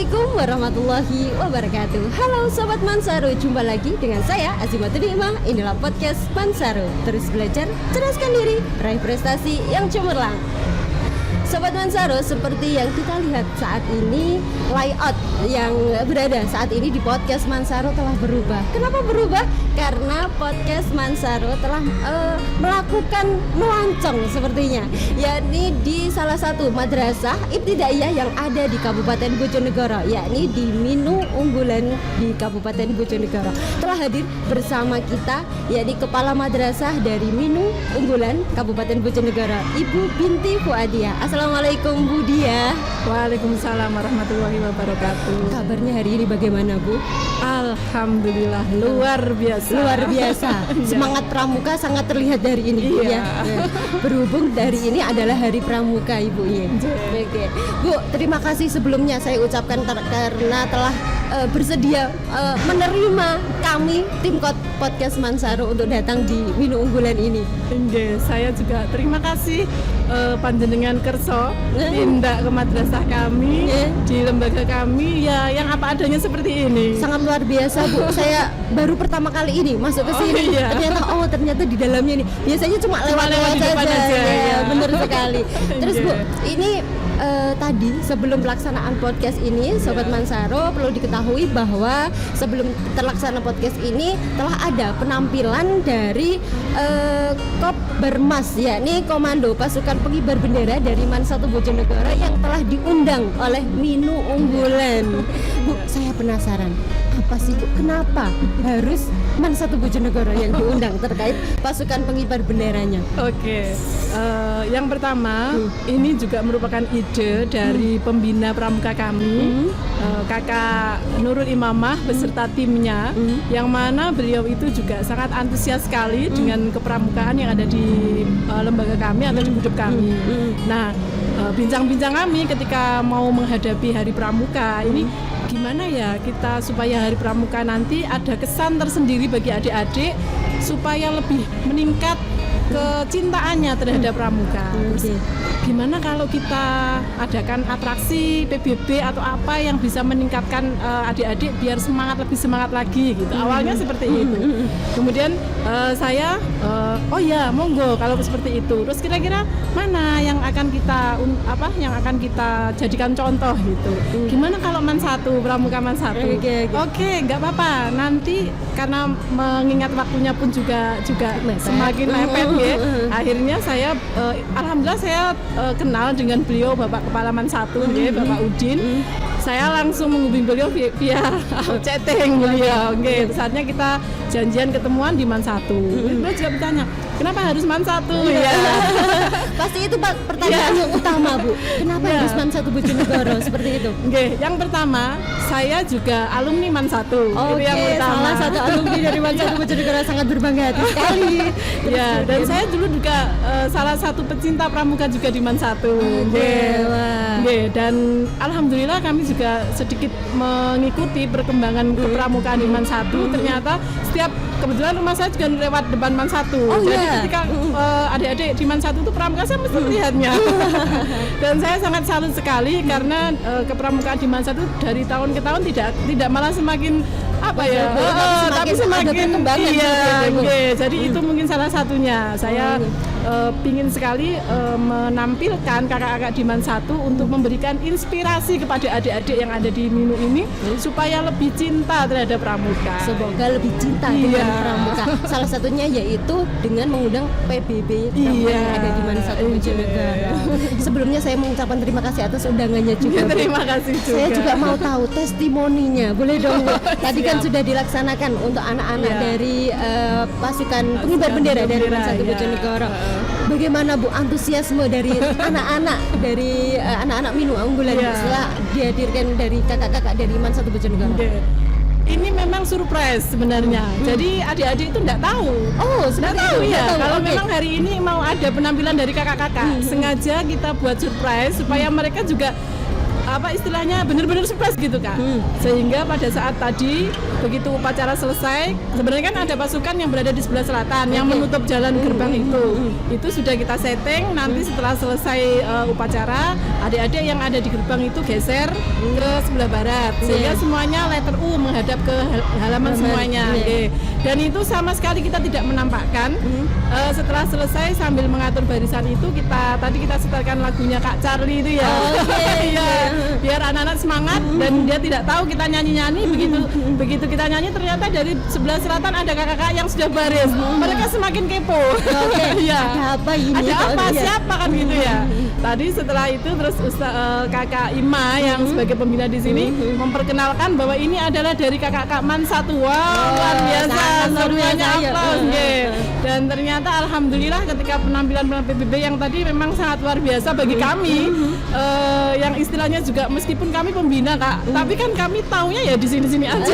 Assalamualaikum warahmatullahi wabarakatuh. Halo Sobat Mansaro, jumpa lagi dengan saya Azimatul Nikmah. Inilah podcast Mansaro. Terus belajar, ceraskan diri, raih prestasi yang cemerlang. Sobat Mansaro, seperti yang kita lihat saat ini, layout yang berada saat ini di podcast Mansaro telah berubah. Kenapa berubah? Karena podcast Mansaro telah melakukan melancong sepertinya, yakni di salah satu madrasah ibtidaiyah yang ada di Kabupaten Bojonegoro, yakni di Minu Unggulan di Kabupaten Bojonegoro. Telah hadir bersama kita, yakni Kepala Madrasah dari Minu Unggulan Kabupaten Bojonegoro, Ibu Binti Fuadia. Assalamualaikum Bu Dia. Waalaikumsalam warahmatullahi wabarakatuh. Kabarnya hari ini bagaimana Bu? Alhamdulillah luar biasa. Luar biasa. Semangat pramuka sangat terlihat dari ini Bu ya. Berhubung dari ini adalah hari pramuka Ibu ya. Oke. Bu, terima kasih sebelumnya saya ucapkan karena telah bersedia menerima kami tim podcast Mansaro untuk datang di Minu Unggulan ini. Saya juga terima kasih panjenengan kerso tindak ke madrasah kami di lembaga kami ya yang apa adanya seperti ini. Sangat luar biasa Bu. Saya baru pertama kali ini masuk ke sini. Ternyata di dalamnya ini biasanya cuma lewat saja. Ya, benar sekali. Terus Bu, ini tadi sebelum pelaksanaan podcast ini Sobat Mansaro perlu diketahui bahwa sebelum terlaksana podcast ini telah ada penampilan dari Kopbermas, yakni Komando Pasukan Pengibar Bendera dari Man 1 Bojonegoro yang telah diundang oleh Minu Unggulan. Bu, saya penasaran, apa sih Bu, kenapa harus Man 1 Bojonegoro yang diundang terkait pasukan pengibar benderanya? Oke. Yang pertama, ini juga merupakan ide dari pembina pramuka kami, Kakak Nurul Imamah beserta timnya, yang mana beliau itu juga sangat antusias sekali dengan kepramukaan yang ada di lembaga kami atau di hidup kami. Nah, bincang-bincang kami ketika mau menghadapi Hari Pramuka ini, gimana ya kita supaya Hari Pramuka nanti ada kesan tersendiri bagi adik-adik supaya lebih meningkat kecintaannya terhadap pramuka. Gimana kalau kita adakan atraksi PBB atau apa yang bisa meningkatkan adik-adik biar lebih semangat lagi gitu. Awalnya seperti itu. Kemudian saya monggo kalau seperti itu. Terus kira-kira mana yang akan kita jadikan contoh gitu. Gimana kalau Man 1, pramuka Man 1? Oke, enggak apa-apa. Nanti karena mengingat waktunya pun juga semakin mepet ya. Akhirnya saya alhamdulillah saya kenal dengan beliau Bapak Kepala Man 1 ya, Bapak Udin. Saya langsung menghubungi beliau via chatting beliau. Saatnya kita janjian ketemuan di Man 1. Beliau juga bertanya, kenapa harus Man 1? Ya. Pasti itu pertanyaan yang utama Bu. Kenapa harus Man 1 Bojonegoro seperti itu? Yang pertama, saya juga alumni Man 1. Itu yang pertama. Salah satu alumni dari Man 1 Bojonegoro, sangat berbangga hati sekali. Dan saya dulu juga salah satu pecinta pramuka juga di Man 1. Dan alhamdulillah kami juga sedikit mengikuti perkembangan kepramukaan di Man 1. Ternyata kebetulan rumah saya juga lewat depan Man 1. Jadi ketika adik-adik di Man 1 itu pramuka saya mesti melihatnya. Dan saya sangat salut sekali karena kepramukaan di Man 1 dari tahun ke tahun tidak malah semakin tapi semakin jadi itu mungkin salah satunya. Saya pingin sekali menampilkan kakak-kakak di Man 1 untuk memberikan inspirasi kepada adik-adik yang ada di Minu ini supaya lebih cinta terhadap pramuka. Semoga lebih cinta dengan pramuka. Salah satunya yaitu dengan mengundang PBB yang ada di Man 1 Bojonegoro. Sebelumnya saya mengucapkan terima kasih atas undangannya juga. Terima kasih juga. Saya juga mau tahu testimoninya. Boleh dong Bu? Tadi kan sudah dilaksanakan untuk anak-anak dari pasukan pengibar bendera dari Man 1 Bojonegoro. Bagaimana Bu antusiasme dari anak-anak Minu Unggulan setelah dihadirkan dari kakak-kakak dari Man 1 Bojonegoro? Ini memang surprise sebenarnya. Jadi adik-adik itu enggak tahu. Enggak tahu ya. Kalau memang hari ini mau ada penampilan dari kakak-kakak, sengaja kita buat surprise supaya mereka juga istilahnya benar-benar surprise gitu Kak. Sehingga pada saat tadi begitu upacara selesai, sebenarnya kan ada pasukan yang berada di sebelah selatan yang menutup jalan gerbang itu sudah kita setting. Nanti setelah selesai upacara, adik-adik yang ada di gerbang itu geser ke sebelah barat sehingga semuanya letter U menghadap ke halaman semuanya. Dan itu sama sekali kita tidak menampakkan. Setelah selesai sambil mengatur barisan itu kita setelkan lagunya Kak Charlie itu ya. Biar anak-anak semangat dan dia tidak tahu kita nyanyi-nyanyi. Begitu kita nyanyi ternyata dari sebelah selatan ada kakak-kakak yang sudah baris. Mereka semakin kepo. Ada apa ini? Ada apa? Siapa kan gitu ya. Tadi setelah itu terus kakak Ima yang sebagai pembina di sini memperkenalkan bahwa ini adalah dari kakak Man 1. Luar biasa, semuanya aplaus. Dan ternyata alhamdulillah ketika penampilan PBB yang tadi memang sangat luar biasa bagi kami. Yang istilahnya juga meskipun kami pembina Kak, tapi kan kami taunya ya di sini-sini aja.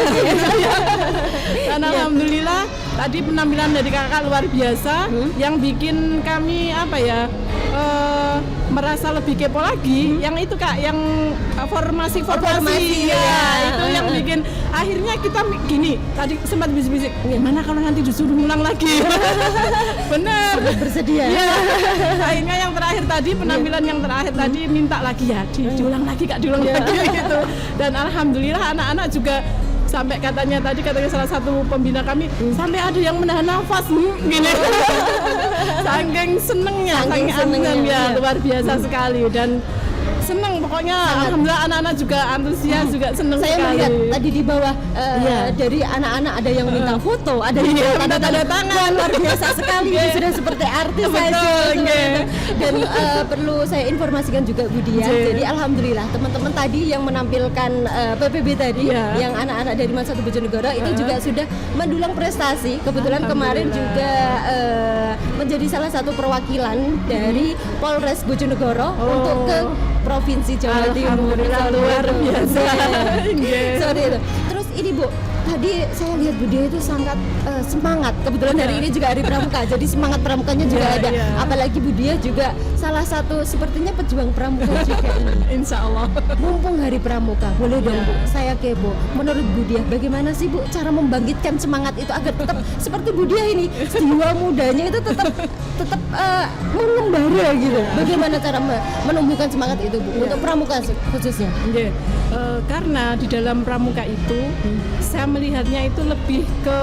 Dan alhamdulillah tadi penampilan dari kakak luar biasa yang bikin kami merasa lebih kepo lagi. Yang itu Kak, yang formasi itu yang bikin akhirnya kita gini. Tadi sempat bisik-bisik, gimana kalau nanti disuruh ulang lagi? Bener. Bersedia. Akhirnya yang terakhir tadi penampilan yang terakhir tadi minta lagi ya diulang lagi Kak, diulang lagi gitu. Dan alhamdulillah anak-anak juga sampai katanya salah satu pembina kami sampai ada yang menahan nafas gini. Saking senengnya ya, luar biasa sekali dan seneng pokoknya. Alhamdulillah anak-anak juga antusias juga seneng saya sekali. Melihat tadi di bawah dari anak-anak ada yang minta foto, ada yang tanda tangan. Luar biasa sekali. Sudah seperti artis saja. Dan perlu saya informasikan juga Bu Dia. Jadi alhamdulillah teman-teman tadi yang menampilkan PPB tadi yang anak-anak dari Man 1 Bojonegoro itu juga sudah mendulang prestasi. Kebetulan kemarin juga menjadi salah satu perwakilan dari Polres Bojonegoro untuk ke Provinsi Jawa Timur. Luar biasa. Sorry itu. Terus ini Bu, tadi saya lihat Bu Dia itu sangat semangat. Kebetulan hari ini juga hari pramuka, jadi semangat pramukanya juga ada. Apalagi Bu Dia juga salah satu sepertinya pejuang pramuka juga ini. Insya Allah. Mumpung hari pramuka, boleh dong Bu, saya kepo. Menurut Bu Dia, bagaimana sih Bu cara membangkitkan semangat itu agar tetap seperti Bu Dia ini, jiwa mudanya itu tetap mengembara gitu. Bagaimana cara menumbuhkan semangat itu Bu untuk pramuka khususnya? Karena di dalam pramuka itu saya melihatnya itu lebih ke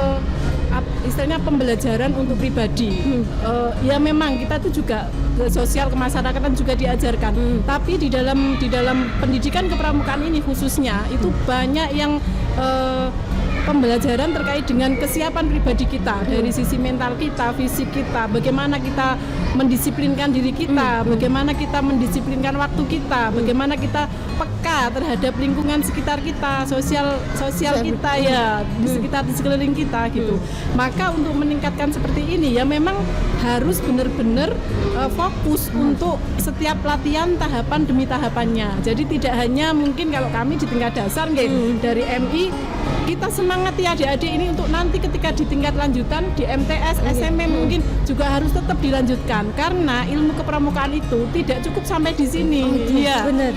istilahnya pembelajaran untuk pribadi. Ya memang kita tuh juga sosial kemasyarakatan juga diajarkan. Tapi di dalam pendidikan kepramukaan ini khususnya itu banyak yang pembelajaran terkait dengan kesiapan pribadi kita dari sisi mental kita, fisik kita, bagaimana kita mendisiplinkan diri kita, bagaimana kita mendisiplinkan waktu kita, bagaimana kita peka terhadap lingkungan sekitar kita, sosial kita ya di sekeliling kita gitu. Maka untuk meningkatkan seperti ini ya memang harus benar-benar fokus untuk setiap latihan tahapan demi tahapannya. Jadi tidak hanya mungkin kalau kami di tingkat dasar dari MI kita semangati adik-adik ini untuk nanti ketika di tingkat lanjutan di MTS, SMP mungkin juga harus tetap dilanjutkan karena ilmu kepramukaan itu tidak cukup sampai di sini.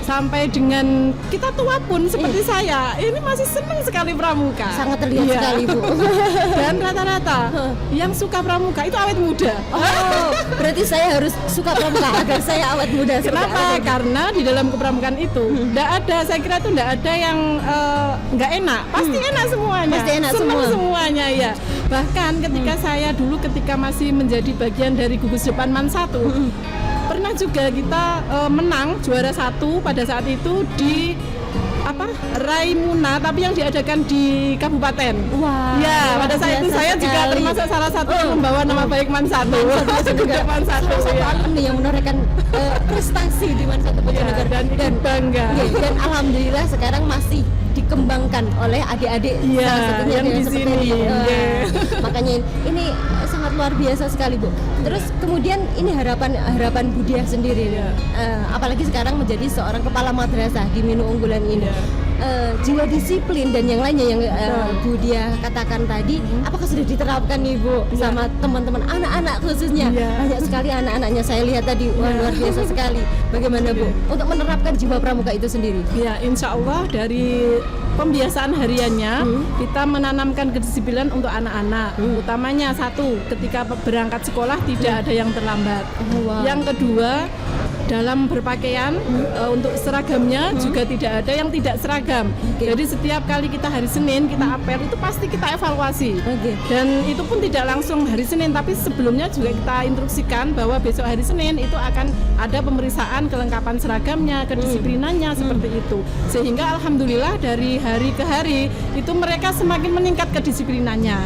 Sampai dengan kita tua pun seperti saya ini masih senang sekali pramuka. Sangat terlihat sekali Bu. Dan rata-rata yang suka pramuka itu awet muda. Berarti saya harus suka pramuka agar saya awet muda. Kenapa? Karena di dalam kepramukaan itu saya kira itu tidak ada yang nggak enak. Pasti enak semuanya. Pasti enak semuanya ya. Bahkan ketika masih menjadi bagian dari gugus depan Man 1, pernah juga kita menang juara 1 pada saat itu di Raimuna tapi yang diadakan di kabupaten. Ya, pada saat itu saya juga termasuk salah satu yang membawa nama baik Man 1. Man 1 yang menorehkan prestasi di Man 1 Bojonegoro dan bangga. Dan alhamdulillah sekarang masih dikembangkan oleh adik-adik salah satunya yang di sini. Makanya ini sangat luar biasa sekali Bu. Terus kemudian ini harapan Bu Dia sendiri apalagi sekarang menjadi seorang kepala madrasah di Minu Unggulan ini. jiwa disiplin dan yang lainnya yang Bu Dia katakan tadi, apakah sudah diterapkan nih Bu sama teman-teman anak-anak khususnya? Banyak sekali anak-anaknya saya lihat tadi, wah luar biasa sekali. Bagaimana Bu untuk menerapkan jiwa pramuka itu sendiri? Ya, insya Allah dari pembiasaan hariannya kita menanamkan kedisiplinan untuk anak-anak. Utamanya satu, ketika berangkat sekolah tidak ada yang terlambat. Yang kedua, dalam berpakaian untuk seragamnya juga tidak ada yang tidak seragam. Jadi setiap kali kita hari Senin kita apel itu pasti kita evaluasi. Dan itu pun tidak langsung hari Senin, tapi sebelumnya juga kita instruksikan bahwa besok hari Senin itu akan ada pemeriksaan kelengkapan seragamnya, kedisiplinannya seperti itu. Sehingga alhamdulillah dari hari ke hari itu mereka semakin meningkat kedisiplinannya.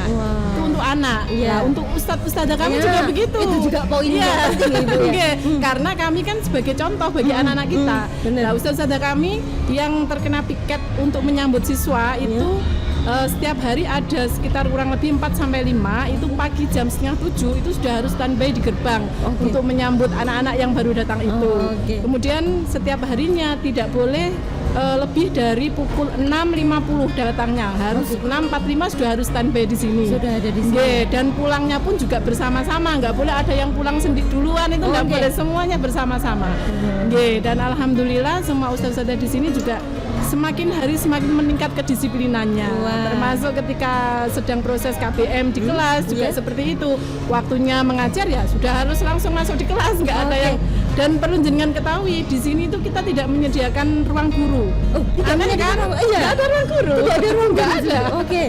Itu untuk anak. Nah, untuk ustadz-ustadzah kami juga begitu. Itu juga poinnya penting Ibu ya. Karena kami kan sebagai contoh bagi anak-anak kita. Nah, ustadz-ustadzah kami yang terkena piket untuk menyambut siswa itu setiap hari ada sekitar kurang lebih 4-5 itu pagi jam 6:30 itu sudah harus standby di gerbang untuk menyambut anak-anak yang baru datang itu. Kemudian setiap harinya tidak boleh lebih dari pukul 6.50 datangnya, harus 6.45 sudah harus standby di sini. Sudah ada di sini. Dan pulangnya pun juga bersama-sama, nggak boleh ada yang pulang sendiri duluan, itu nggak boleh, semuanya bersama-sama. Dan alhamdulillah semua ustadz-ustadzah di sini juga semakin hari semakin meningkat kedisiplinannya. Termasuk ketika sedang proses KBM di kelas juga seperti itu. Waktunya mengajar ya sudah harus langsung masuk di kelas, nggak ada yang. Dan perlu jenengan ketahui di sini itu kita tidak menyediakan ruang guru. Tidak ada ruang guru. Tidak ada ruang guru.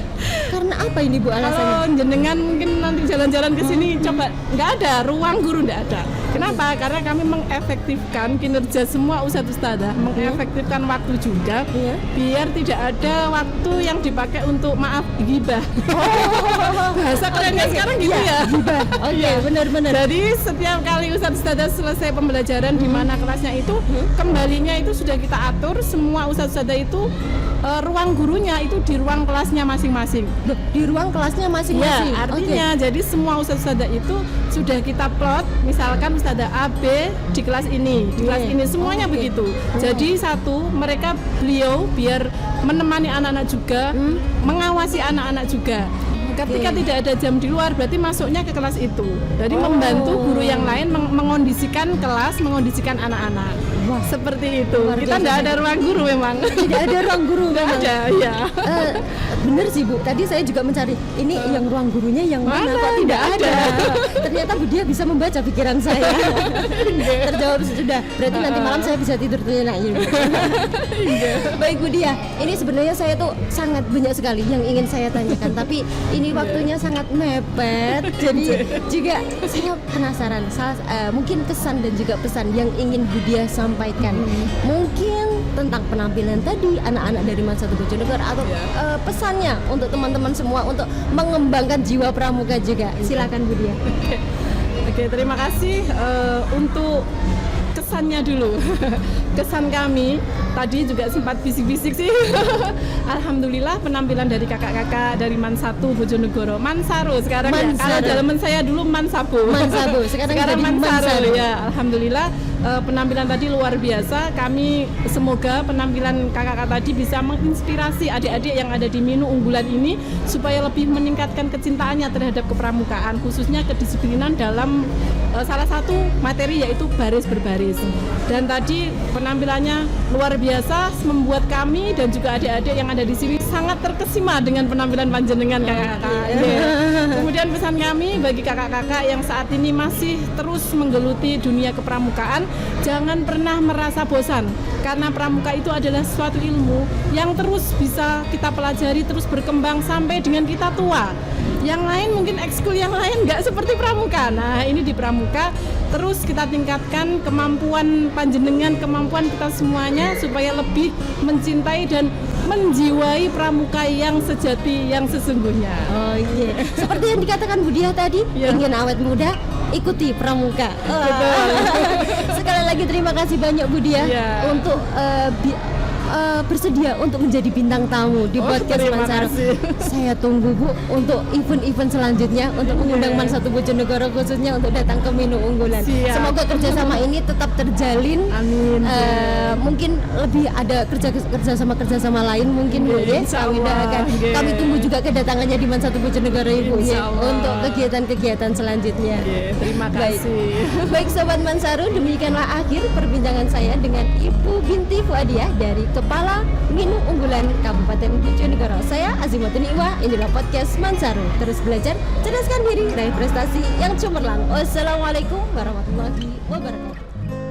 Karena apa ini Bu alasannya? Kalau jenengan mungkin nanti jalan-jalan ke sini coba nggak ada ruang guru, nggak ada. Kenapa? Karena kami mengefektifkan kinerja semua ustadz-ustadzah, mengefektifkan waktu juga, biar tidak ada waktu yang dipakai untuk maaf gibah. Bahasa kerennya sekarang gitu ya. Benar-benar. Jadi setiap kali ustadz-ustadzah selesai pembelajaran di mana kelasnya itu, kembalinya itu sudah kita atur semua ustadz-ustadzah itu ruang gurunya itu di ruang kelasnya masing-masing. Di ruang kelasnya masing-masing. Ya, artinya jadi semua ustadz-ustadzah itu sudah kita plot, misalkan ustadzah A, B di kelas ini, di kelas ini semuanya begitu. Jadi satu, beliau biar menemani anak-anak juga, mengawasi anak-anak juga. Ketika tidak ada jam di luar berarti masuknya ke kelas itu. Jadi membantu guru yang lain mengondisikan kelas, mengondisikan anak-anak. Seperti itu. Kita tidak ada ruang guru memang. Tidak ada ruang guru memang. Ada, ya. Benar sih Bu. Tadi saya juga mencari ini yang ruang gurunya yang mana kok tidak ada. Ternyata Bu Dia bisa membaca pikiran saya. Terjawab sudah. Berarti nanti malam saya bisa tidur tenang ya Bu. Baik Bu Dia, ini sebenarnya saya tuh sangat banyak sekali yang ingin saya tanyakan, tapi ini waktunya sangat mepet. Jadi juga saya penasaran, mungkin kesan dan juga pesan yang ingin Bu Dia sampaikan. Mungkin tentang penampilan tadi anak-anak dari Man 1 Bojonegoro atau pesannya untuk teman-teman semua untuk mengembangkan jiwa pramuka juga. Silakan Bu Dia. Oke, terima kasih untuk kesannya dulu. Kesan kami tadi juga sempat bisik-bisik sih. Alhamdulillah penampilan dari kakak-kakak dari Man 1 Bojonegoro, Mansaro sekarang ya. Kalau zaman saya dulu Mansabo. Sekarang Mansaro ya. Alhamdulillah penampilan tadi luar biasa. Kami semoga penampilan kakak-kakak tadi bisa menginspirasi adik-adik yang ada di Minu unggulan ini supaya lebih meningkatkan kecintaannya terhadap kepramukaan, khususnya kedisiplinan dalam salah satu materi yaitu baris berbaris. Dan tadi penampilannya luar biasa, membuat kami dan juga adik-adik yang ada di sini sangat terkesima dengan penampilan panjenengan kakak-kakak. Kemudian pesan kami bagi kakak-kakak yang saat ini masih terus menggeluti dunia kepramukaan, jangan pernah merasa bosan, karena pramuka itu adalah suatu ilmu yang terus bisa kita pelajari, terus berkembang sampai dengan kita tua. Yang lain mungkin ekskul yang lain nggak seperti pramuka. Nah ini di pramuka terus kita tingkatkan kemampuan panjenengan, kemampuan kita semuanya supaya lebih mencintai dan menjiwai pramuka yang sejati, yang sesungguhnya. Seperti yang dikatakan Bu Dia tadi, ingin awet muda, ikuti pramuka. Sekali lagi terima kasih banyak Bu Dia untuk bersedia untuk menjadi bintang tamu di podcast terima Mansaro. kasih. Saya tunggu Bu untuk event-event selanjutnya untuk mengundang Man 1 Bojonegoro khususnya untuk datang ke menu unggulan. Siap. Semoga kerjasama ini tetap terjalin. Amin. Mungkin lebih ada kerjasama lain mungkin Bu ya. Insya Kami Allah. doakan. Nggih. Kami tunggu juga kedatangannya di Man 1 Bojonegoro Ibu Insya ya Allah. untuk kegiatan-kegiatan selanjutnya. Terima Baik. kasih. Baik Sobat Mansaro, demikianlah akhir perbincangan saya dengan Ibu Binti Fuadiah dari Kepala Minu Unggulan Kabupaten Bojonegoro. Saya Azimatun Iwa, inilah podcast Mansaro. Terus belajar, cerdaskan diri, raih prestasi yang cemerlang. Wassalamualaikum warahmatullahi wabarakatuh.